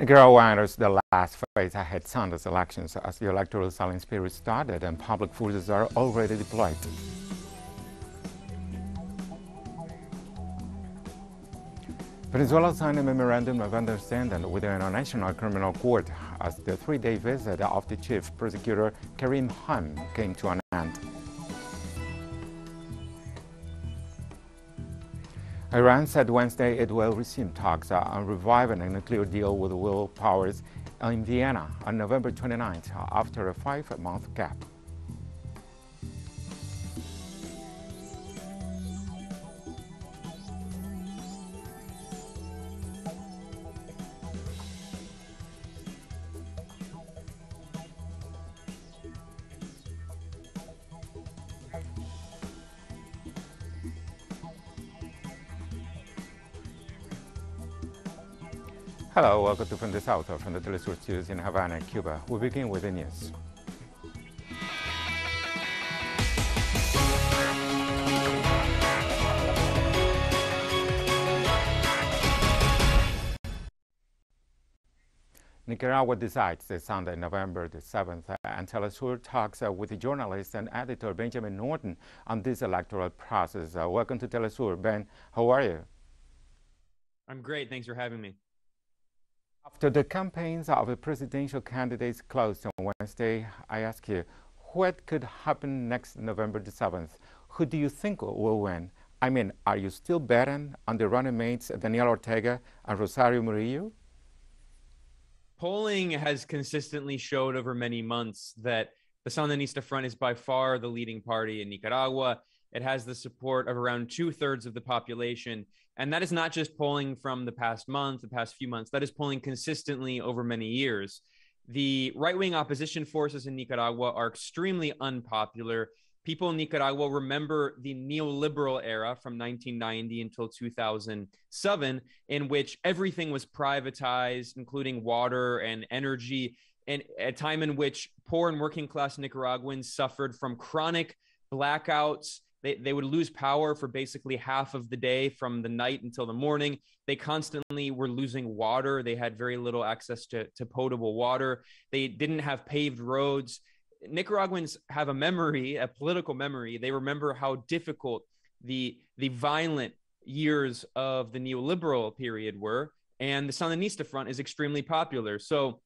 Nicaragua enters the last phase ahead Sunday's elections as the electoral silence period started and public forces are already deployed. Venezuela signed a memorandum of understanding with the International Criminal Court as the three-day visit of the chief prosecutor Karim Khan came to an end. Iran said Wednesday it will resume talks on reviving a nuclear deal with world powers in Vienna on November 29th after a 5-month gap. Hello, welcome to From the South from the Telesur studios in Havana, Cuba. We begin with the news. Nicaragua decides this Sunday, November the 7th, and Telesur talks with the journalist and editor Benjamin Norton on this electoral process. Welcome to Telesur. Ben, how are you? I'm great. Thanks for having me. After the campaigns of the presidential candidates closed on Wednesday, I ask you, what could happen next November the 7th? Who do you think will win? I mean, are you still betting on the running mates Daniel Ortega and Rosario Murillo? Polling has consistently showed over many months that the Sandinista Front is by far the leading party in Nicaragua. It has the support of around 2/3 of the population. And that is not just polling from the past month, the past few months. That is polling consistently over many years. The right-wing opposition forces in Nicaragua are extremely unpopular. People in Nicaragua remember the neoliberal era from 1990 until 2007, in which everything was privatized, including water and energy, and a time in which poor and working class Nicaraguans suffered from chronic blackouts. They would lose power for basically half of the day from the night until the morning. They constantly were losing water. They had very little access to potable water. They didn't have paved roads. Nicaraguans have a memory, a political memory. They remember how difficult the violent years of the neoliberal period were. And the Sandinista Front is extremely popular. So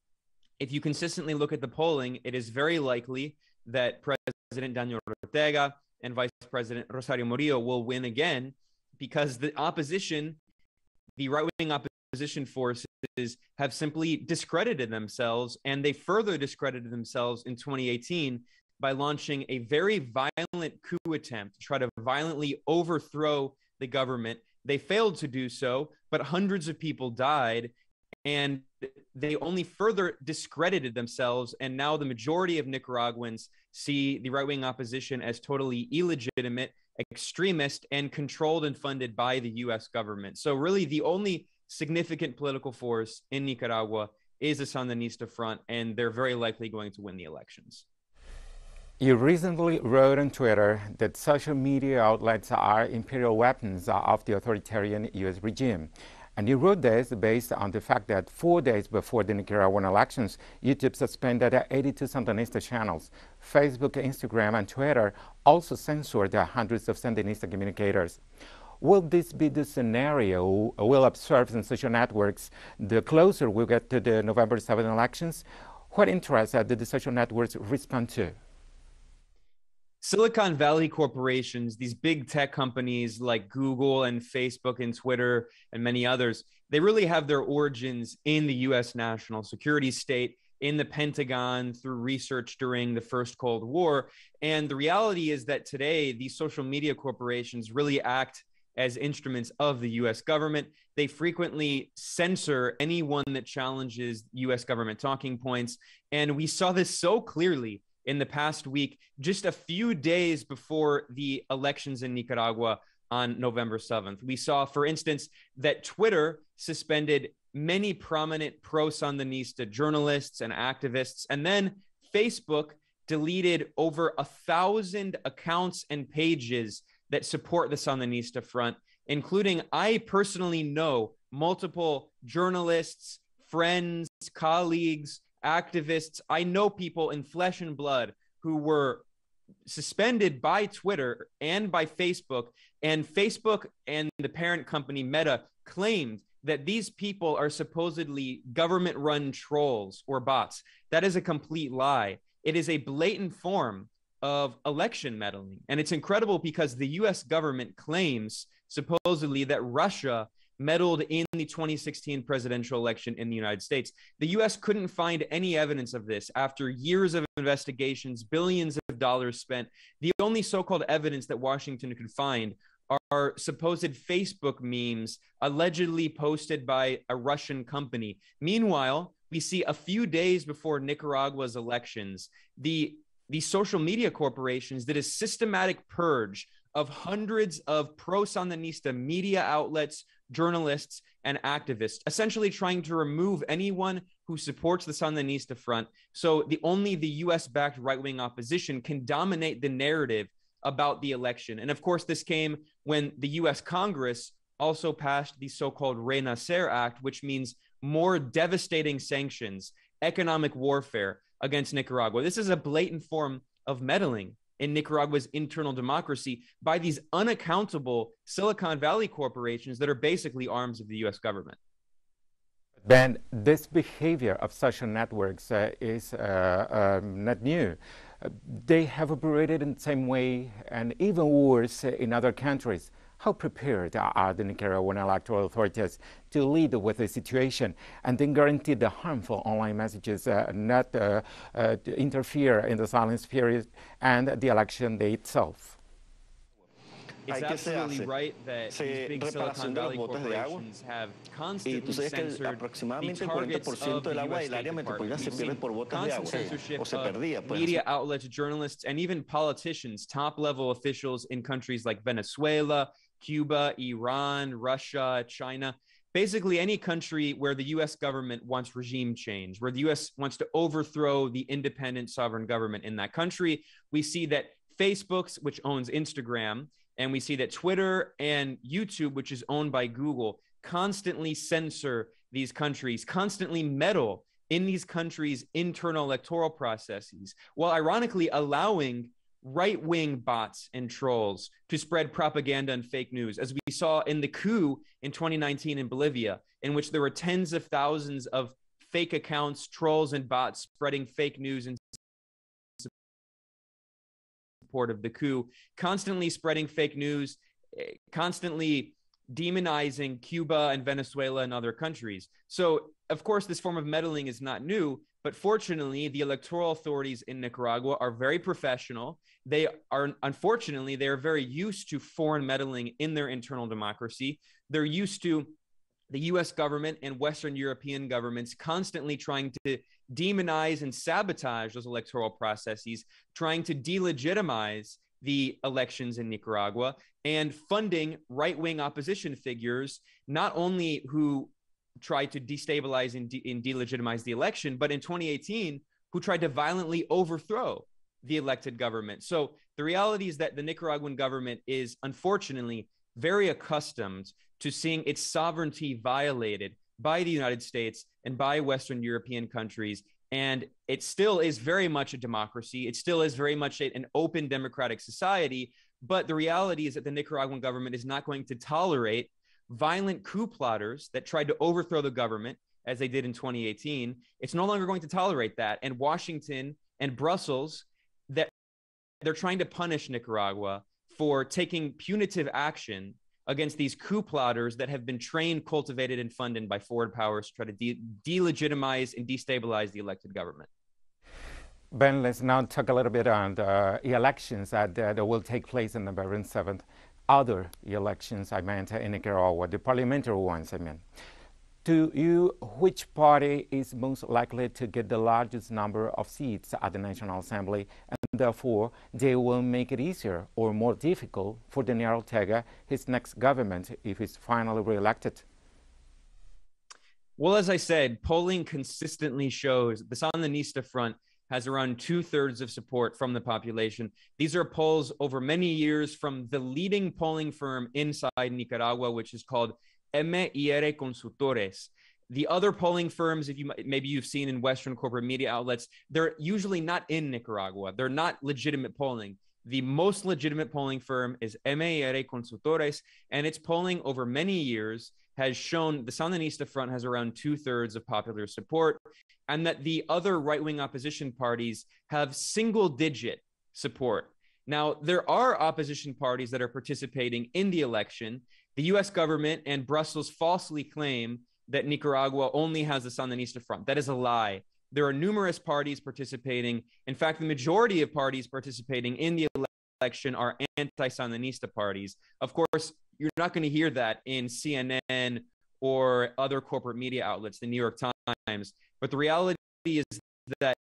if you consistently look at the polling, it is very likely that President Daniel Ortega and Vice President Rosario Murillo will win again, because the opposition, the right-wing opposition forces, have simply discredited themselves, and they further discredited themselves in 2018 by launching a very violent coup attempt to try to violently overthrow the government. They failed to do so, but hundreds of people died, and they only further discredited themselves. And now the majority of Nicaraguans see the right-wing opposition as totally illegitimate, extremist, and controlled and funded by the U.S. government. So really the only significant political force in Nicaragua is the Sandinista Front, and they're very likely going to win the elections. You recently wrote on Twitter that social media outlets are imperial weapons of the authoritarian U.S. regime. And you wrote this based on the fact that 4 days before the Nicaraguan elections, YouTube suspended 82 Sandinista channels. Facebook, Instagram, and Twitter also censored hundreds of Sandinista communicators. Will this be the scenario we'll observe in social networks the closer we get to the November 7th elections? What interests did the social networks respond to? Silicon Valley corporations, these big tech companies like Google and Facebook and Twitter and many others, they really have their origins in the U.S. national security state, in the Pentagon, through research during the first Cold War. And the reality is that today, these social media corporations really act as instruments of the U.S. government. They frequently censor anyone that challenges U.S. government talking points. And we saw this so clearly in the past week, just a few days before the elections in Nicaragua on November 7th. We saw, for instance, that Twitter suspended many prominent pro-Sandinista journalists and activists, and then Facebook deleted over 1,000 accounts and pages that support the Sandinista Front, including, I personally know multiple journalists, friends, colleagues, activists. I know people in flesh and blood who were suspended by Twitter and by Facebook, and Facebook and the parent company Meta claimed that these people are supposedly government-run trolls or bots. That is a complete lie. It is a blatant form of election meddling. And it's incredible because the US government claims supposedly that Russia meddled in the 2016 presidential election in the United States. The US couldn't find any evidence of this after years of investigations, billions of dollars spent. The only so-called evidence that Washington could find are supposed Facebook memes allegedly posted by a Russian company. Meanwhile, we see a few days before Nicaragua's elections, the social media corporations did a systematic purge of hundreds of pro-Sandinista media outlets, journalists, and activists, essentially trying to remove anyone who supports the Sandinista front. So only the US-backed right-wing opposition can dominate the narrative about the election. And of course, this came when the US Congress also passed the so-called Renacer Act, which means more devastating sanctions, economic warfare against Nicaragua. This is a blatant form of meddling in Nicaragua's internal democracy by these unaccountable Silicon Valley corporations that are basically arms of the US government. Ben, this behavior of social networks is not new. They have operated in the same way and even worse in other countries. How prepared are the Nicaraguan electoral authorities to lead with the situation and then guarantee the harmful online messages not to interfere in the silence period and the election day itself? It's absolutely right that these big Silicon Valley corporations have constantly censored the targets of the US State Department. We've seen constant censorship of media outlets, journalists, and even politicians, top-level officials in countries like Venezuela, Cuba, Iran, Russia, China. Basically, any country where the US government wants regime change, where the US wants to overthrow the independent sovereign government in that country. We see that Facebook, which owns Instagram, and we see that Twitter and YouTube, which is owned by Google, constantly censor these countries, constantly meddle in these countries' internal electoral processes, while ironically allowing right-wing bots and trolls to spread propaganda and fake news, as we saw in the coup in 2019 in Bolivia, in which there were tens of thousands of fake accounts, trolls, and bots spreading fake news and support of the coup, constantly spreading fake news, constantly demonizing Cuba and Venezuela and other countries. So, of course, this form of meddling is not new, but fortunately, the electoral authorities in Nicaragua are very professional. They are, unfortunately, they are very used to foreign meddling in their internal democracy. They're used to the US government and Western European governments constantly trying to demonize and sabotage those electoral processes, trying to delegitimize the elections in Nicaragua, and funding right-wing opposition figures, not only who tried to destabilize and delegitimize the election, but in 2018, who tried to violently overthrow the elected government. So the reality is that the Nicaraguan government is unfortunately very accustomed to seeing its sovereignty violated by the United States and by Western European countries. And it still is very much a democracy. It still is very much an open democratic society. But the reality is that the Nicaraguan government is not going to tolerate violent coup plotters that tried to overthrow the government, as they did in 2018. It's no longer going to tolerate that. And Washington and Brussels, that they're trying to punish Nicaragua for taking punitive action against these coup plotters that have been trained, cultivated, and funded by foreign powers to try to delegitimize and destabilize the elected government. Ben, let's now talk a little bit on the elections that will take place on November 7th. Other elections, I meant, in Nicaragua, the parliamentary ones, I mean. To you, which party is most likely to get the largest number of seats at the National Assembly, and therefore they will make it easier or more difficult for Daniel Ortega, his next government, if he's finally re-elected? Well, as I said, polling consistently shows the Sandinista front has around 2/3 of support from the population. These are polls over many years from the leading polling firm inside Nicaragua, which is called MIR Consultores. The other polling firms, maybe you've seen in Western corporate media outlets, they're usually not in Nicaragua. They're not legitimate polling. The most legitimate polling firm is MIR Consultores, and its polling over many years has shown the Sandinista Front has around 2/3 of popular support, and that the other right-wing opposition parties have single-digit support. Now, there are opposition parties that are participating in the election. The U.S. government and Brussels falsely claim that Nicaragua only has the Sandinista Front. That is a lie. There are numerous parties participating. In fact, the majority of parties participating in the election are anti-Sandinista parties. Of course, you're not going to hear that in CNN or other corporate media outlets, the New York Times. But the reality is that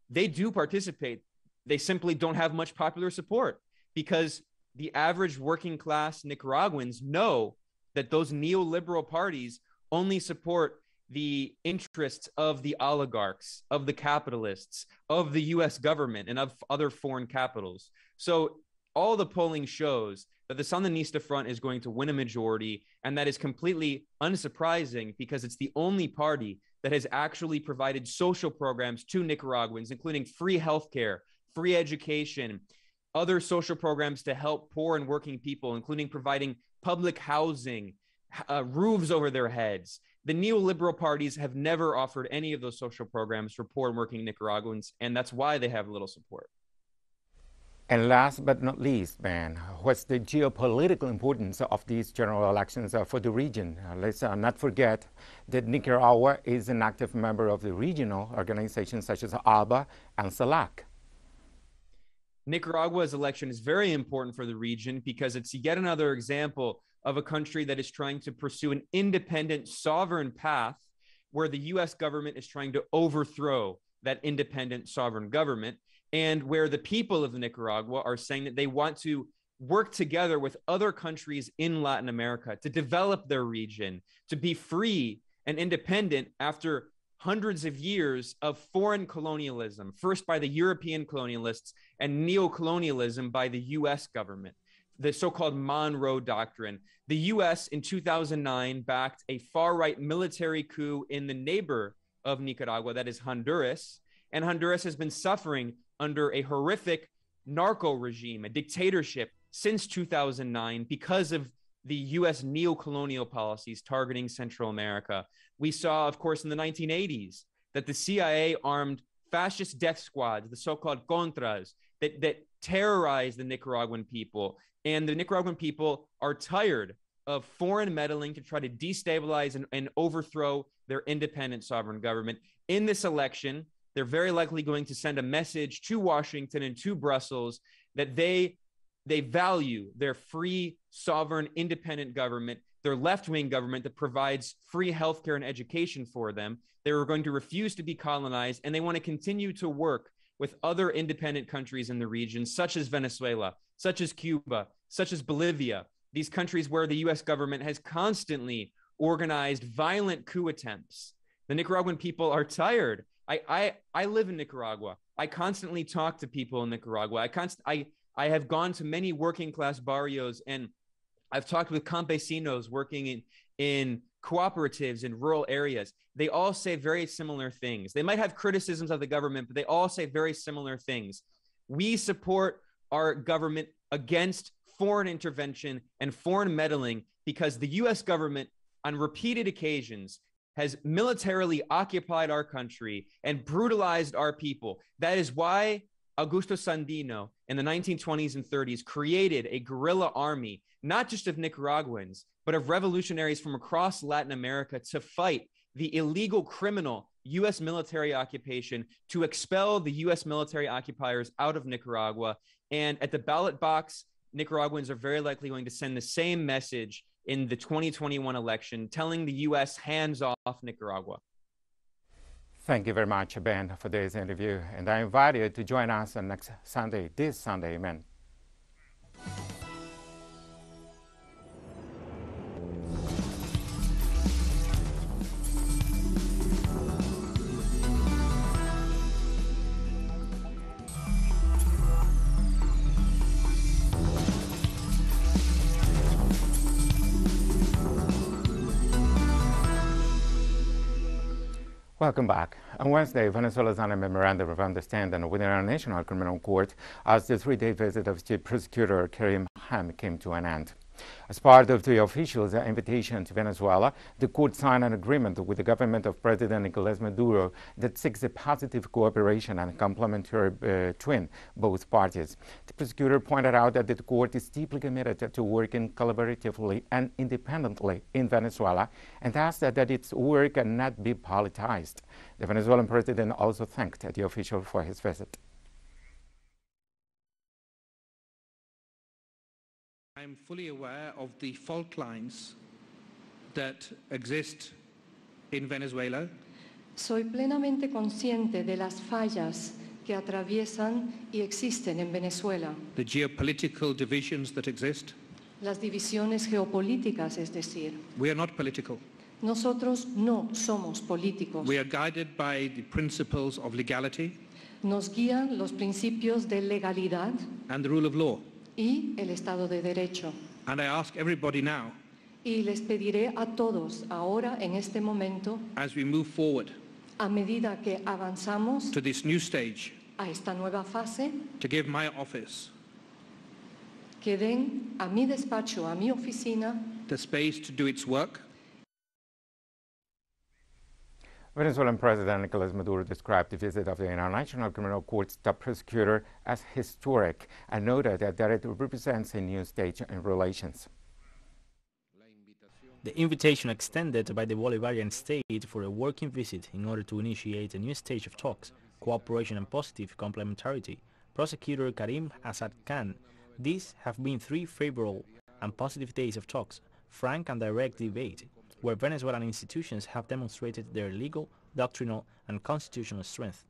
they do participate. They simply don't have much popular support because the average working class Nicaraguans know that those neoliberal parties only support the interests of the oligarchs, of the capitalists, of the US government, and of other foreign capitals. So all the polling shows that the Sandinista Front is going to win a majority, and that is completely unsurprising because it's the only party that has actually provided social programs to Nicaraguans, including free healthcare, free education, other social programs to help poor and working people, including providing public housing, roofs over their heads. The neoliberal parties have never offered any of those social programs for poor and working Nicaraguans, and that's why they have little support. And last but not least, Ben, what's the geopolitical importance of these general elections for the region? Let's not forget that Nicaragua is an active member of the regional organizations such as ALBA and CELAC. Nicaragua's election is very important for the region because it's yet another example of a country that is trying to pursue an independent, sovereign path where the US government is trying to overthrow that independent, sovereign government, and where the people of Nicaragua are saying that they want to work together with other countries in Latin America to develop their region, to be free and independent after hundreds of years of foreign colonialism, first by the European colonialists and neocolonialism by the US government, the so-called Monroe Doctrine. The US in 2009 backed a far-right military coup in the neighbor of Nicaragua, that is Honduras, and Honduras has been suffering under a horrific narco regime, a dictatorship, since 2009 because of the US neocolonial policies targeting Central America. We saw, of course, in the 1980s that the CIA armed fascist death squads, the so-called Contras, that terrorized the Nicaraguan people. And the Nicaraguan people are tired of foreign meddling to try to destabilize and overthrow their independent sovereign government. In this election, they're very likely going to send a message to Washington and to Brussels that they value their free, sovereign, independent government, their left-wing government that provides free healthcare and education for them. They are going to refuse to be colonized, and they want to continue to work with other independent countries in the region, such as Venezuela, such as Cuba, such as Bolivia, these countries where the US government has constantly organized violent coup attempts. The Nicaraguan people are tired. I live in Nicaragua. I constantly talk to people in Nicaragua. I have gone to many working class barrios, and I've talked with campesinos working in cooperatives in rural areas. They all say very similar things. They might have criticisms of the government, but they all say very similar things. We support our government against foreign intervention and foreign meddling because the US government on repeated occasions has militarily occupied our country and brutalized our people. That is why Augusto Sandino in the 1920s and 30s created a guerrilla army, not just of Nicaraguans, but of revolutionaries from across Latin America to fight the illegal criminal US military occupation, to expel the US military occupiers out of Nicaragua. And at the ballot box, Nicaraguans are very likely going to send the same message in the 2021 election, telling the US hands off Nicaragua. Thank you very much, Ben, for this interview. And I invite you to join us on next Sunday, this Sunday, amen. Welcome back. On Wednesday, Venezuela signed a memorandum of understanding with the International Criminal Court as the three-day visit of Chief Prosecutor Karim Ham came to an end. As part of the official's invitation to Venezuela, the court signed an agreement with the government of President Nicolas Maduro that seeks a positive cooperation and complementary between both parties. The prosecutor pointed out that the court is deeply committed to working collaboratively and independently in Venezuela and asked that its work not be politicized. The Venezuelan president also thanked the official for his visit. I'm fully aware of the fault lines that exist in Venezuela. Soy plenamente consciente de las fallas que atraviesan y existen en Venezuela. The geopolitical divisions that exist. Las divisiones geopolíticas, es decir. We are not political. Nosotros no somos políticos. We are guided by the principles of legality. Nos guían los principios de legalidad and the rule of law. Y el Estado de Derecho. And I ask everybody now, y les pediré a todos ahora, en este momento, as we move forward, a medida que avanzamos to this new stage, a esta nueva fase, to give my office que den a mi despacho, a mi oficina, the space to do its work. Venezuelan President Nicolas Maduro described the visit of the International Criminal Court's top prosecutor as historic and noted that it represents a new stage in relations. The invitation extended by the Bolivarian state for a working visit in order to initiate a new stage of talks, cooperation and positive complementarity. Prosecutor Karim Assad Khan, these have been 3 favorable and positive days of talks, frank and direct debate, where Venezuelan institutions have demonstrated their legal, doctrinal, and constitutional strength.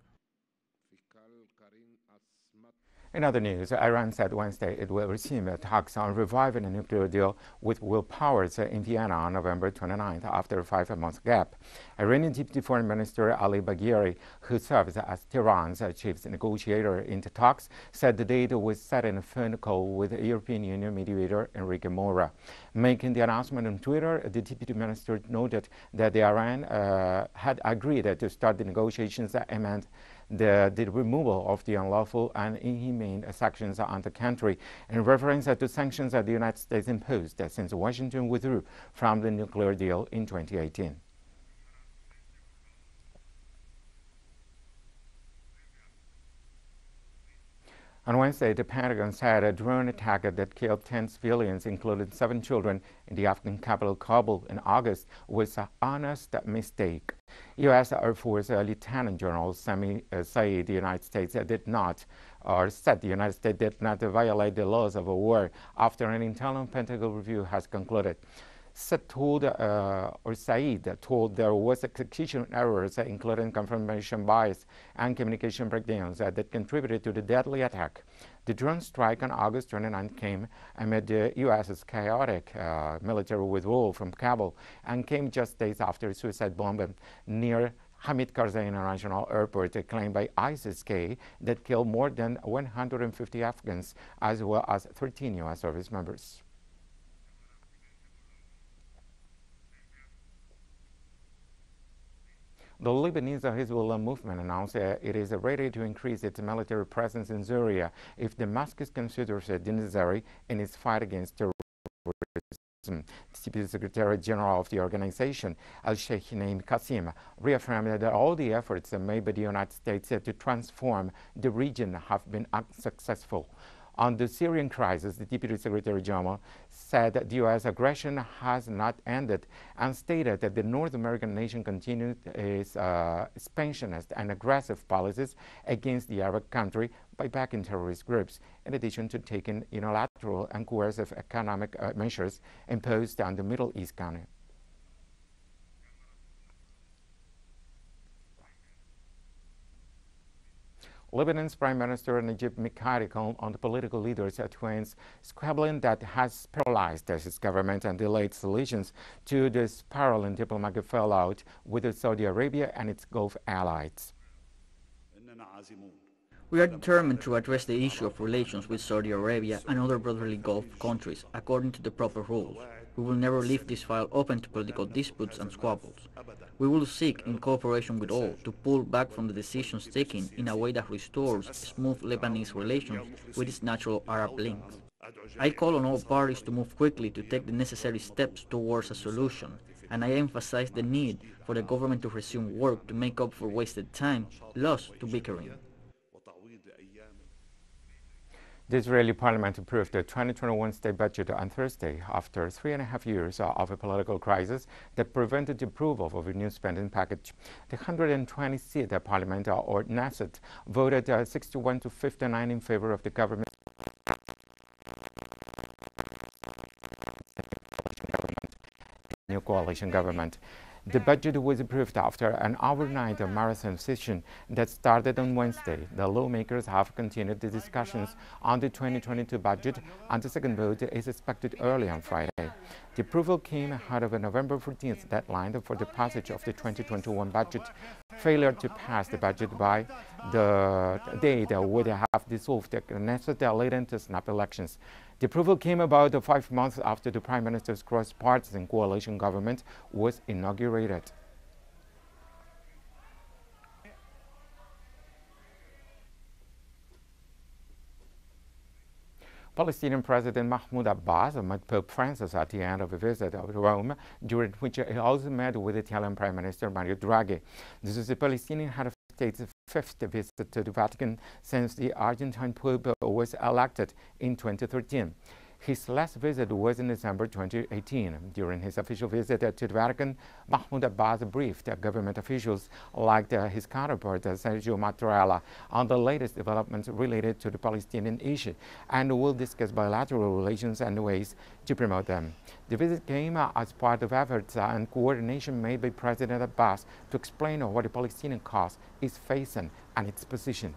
In other news, Iran said Wednesday it will resume talks on reviving a nuclear deal with world powers in Vienna on November 29th after a 5-month gap. Iranian Deputy Foreign Minister Ali Bagheri, who serves as Tehran's chief negotiator in the talks, said the date was set in a phone call with European Union mediator Enrique Mora. Making the announcement on Twitter, the Deputy Minister noted that Iran had agreed to start the negotiations that meant the removal of the unlawful and inhumane sanctions on the country in reference to sanctions that the United States imposed since Washington withdrew from the nuclear deal in 2018. On Wednesday, the Pentagon said a drone attack that killed 10 civilians, including 7 children, in the Afghan capital Kabul in August was an honest mistake. U.S. Air Force Lieutenant General Sami said the United States did not violate the laws of war after an internal Pentagon review has concluded. Said told there was execution errors, including confirmation bias and communication breakdowns that contributed to the deadly attack. The drone strike on August 29 came amid the U.S.'s chaotic military withdrawal from Kabul and came just days after a suicide bombing near Hamid Karzai International Airport claimed by ISIS-K that killed more than 150 Afghans as well as 13 U.S. service members. The Lebanese Hezbollah movement announced it is ready to increase its military presence in Syria if Damascus considers it necessary in its fight against terrorism. The Deputy Secretary General of the organization, Al-Sheikh Naim Qasim, reaffirmed that all the efforts made by the United States to transform the region have been unsuccessful. On the Syrian crisis, the Deputy Secretary General said that the U.S. aggression has not ended and stated that the North American nation continued its expansionist and aggressive policies against the Arab country by backing terrorist groups, in addition to taking unilateral and coercive economic measures imposed on the Middle East country. Lebanon's Prime Minister Najib Mikati called on the political leaders to end squabbling that has paralyzed his government and delayed solutions to the spiraling diplomatic fallout with Saudi Arabia and its Gulf allies. We are determined to address the issue of relations with Saudi Arabia and other brotherly Gulf countries according to the proper rules. We will never leave this file open to political disputes and squabbles. We will seek, in cooperation with all, to pull back from the decisions taken in a way that restores smooth Lebanese relations with its natural Arab links. I call on all parties to move quickly to take the necessary steps towards a solution, and I emphasize the need for the government to resume work to make up for wasted time lost to bickering. The Israeli parliament approved the 2021 state budget on Thursday after 3.5 years of a political crisis that prevented the approval of a new spending package. The 120-seat parliament, or Knesset, voted 61 to 59 in favor of the government. New coalition government. The budget was approved after an overnight marathon session that started on Wednesday. The lawmakers have continued the discussions on the 2022 budget, and the second vote is expected early on Friday. The approval came ahead of a November 14th deadline for the passage of the 2021 budget. Failure to pass the budget by the date would have dissolved the Knesset leading to snap elections. The approval came about 5 months after the Prime Minister's cross-partisan coalition government was inaugurated. Palestinian President Mahmoud Abbas met Pope Francis at the end of a visit to Rome, during which he also met with Italian Prime Minister Mario Draghi. This is the Palestinian head of state's fifth visit to the Vatican since the Argentine Pope was elected in 2013. His last visit was in December 2018. During his official visit to the Vatican, Mahmoud Abbas briefed government officials like his counterpart Sergio Mattarella on the latest developments related to the Palestinian issue and will discuss bilateral relations and ways to promote them. The visit came as part of efforts and coordination made by President Abbas to explain what the Palestinian cause is facing and its position.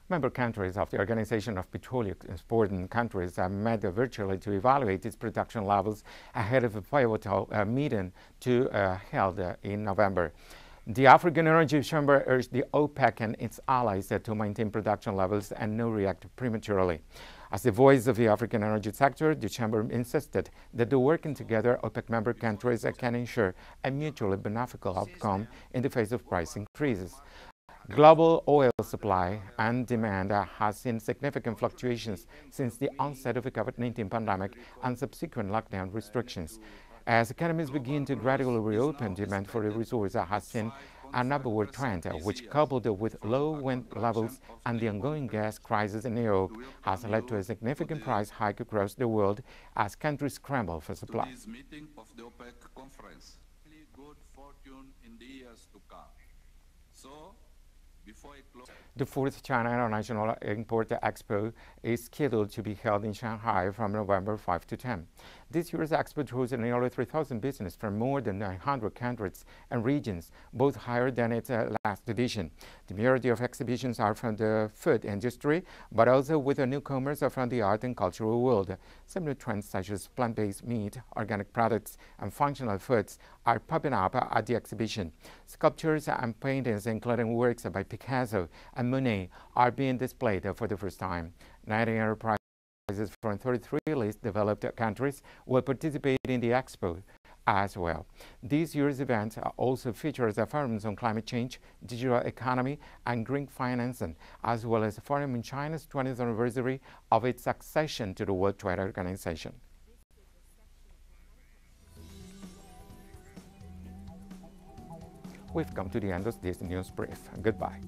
Member countries of the Organization of Petroleum Exporting Countries met virtually to evaluate its production levels ahead of a pivotal meeting held in November. The African Energy Chamber urged the OPEC and its allies to maintain production levels and not react prematurely. As the voice of the African energy sector, the Chamber insisted that the working together OPEC member countries can ensure a mutually beneficial outcome in the face of price increases. Global oil supply and demand has seen significant fluctuations since the onset of the COVID-19 pandemic and subsequent lockdown restrictions. As economies begin to gradually reopen, demand for the resource has seen an upward trend, which, coupled with low wind levels and the ongoing gas crisis in Europe, has led to a significant price hike across the world as countries scramble for supply. The fourth China International Import Expo is scheduled to be held in Shanghai from November 5 to 10. This year's expo draws nearly 3,000 businesses from more than 900 countries and regions, both higher than its last edition. The majority of exhibitions are from the food industry, but also with newcomers from the art and cultural world. Similar trends such as plant-based meat, organic products, and functional foods are popping up at the exhibition. Sculptures and paintings, including works by Picasso and Monet, are being displayed for the first time. 90 enterprises from 33 least developed countries will participate in the expo as well. This year's event also features forums on climate change, digital economy, and green financing, as well as a forum on China's 20th anniversary of its accession to the World Trade Organization. We've come to the end of this news brief. Goodbye.